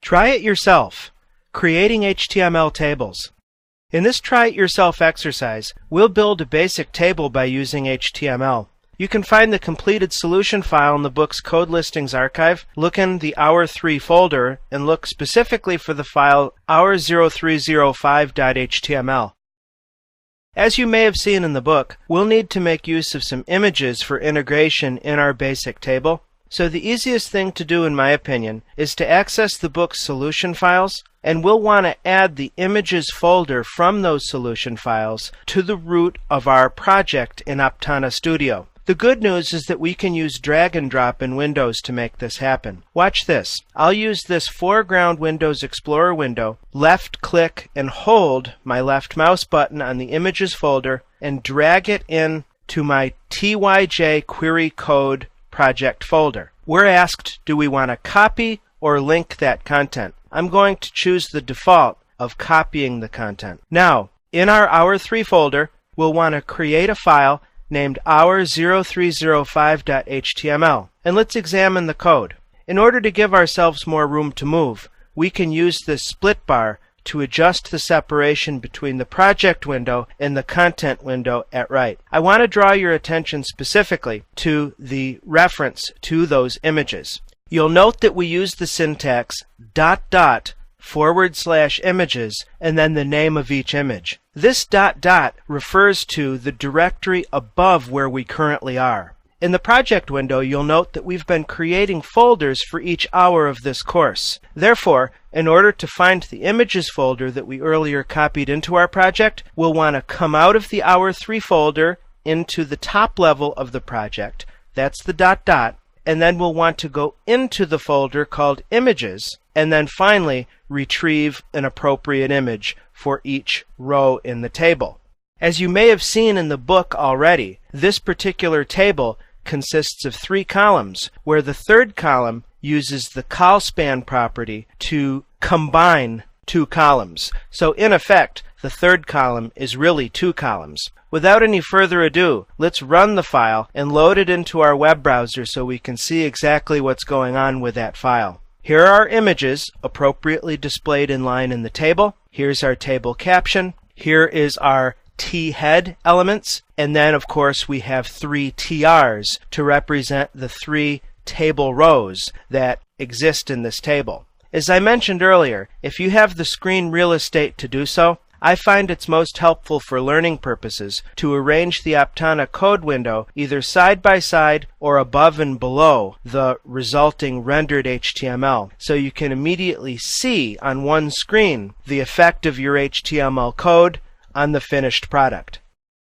Try it yourself, creating HTML tables. In this Try It Yourself exercise, we'll build a basic table by using HTML. You can find the completed solution file in the book's Code Listings archive. Look in the Hour 3 folder and look specifically for the file hour0305.html. As you may have seen in the book, we'll need to make use of some images for integration in our basic table. So the easiest thing to do, in my opinion, is to access the book's solution files, and we'll want to add the images folder from those solution files to the root of our project in Aptana Studio. The good news is that we can use drag and drop in Windows to make this happen. Watch this. I'll use this foreground Windows Explorer window, left click and hold my left mouse button on the images folder and drag it in to my jQuery code project folder. We're asked, do we want to copy or link that content? I'm going to choose the default of copying the content. Now, in our Hour 3 folder, we'll want to create a file named hour0305.html. And let's examine the code. In order to give ourselves more room to move, we can use this split bar to adjust the separation between the project window and the content window at right. I want to draw your attention specifically to the reference to those images. You'll note that we use the syntax ... /images and then the name of each image. This ... refers to the directory above where we currently are. In the project window, you'll note that we've been creating folders for each hour of this course. Therefore, in order to find the images folder that we earlier copied into our project, we'll want to come out of the Hour 3 folder into the top level of the project. That's the ... and then we'll want to go into the folder called Images, and then finally retrieve an appropriate image for each row in the table. As you may have seen in the book already, this particular table consists of 3 columns, where the third column uses the colspan property to combine 2 columns. So in effect, the third column is really 2 columns. Without any further ado, let's run the file and load it into our web browser so we can see exactly what's going on with that file. Here are our images appropriately displayed in line in the table. Here's our table caption. Here is our T-head elements, and then of course we have 3 TRs to represent the 3 table rows that exist in this table. As I mentioned earlier, if you have the screen real estate to do so, I find it's most helpful for learning purposes to arrange the Aptana code window either side by side or above and below the resulting rendered HTML, so you can immediately see on one screen the effect of your HTML code on the finished product.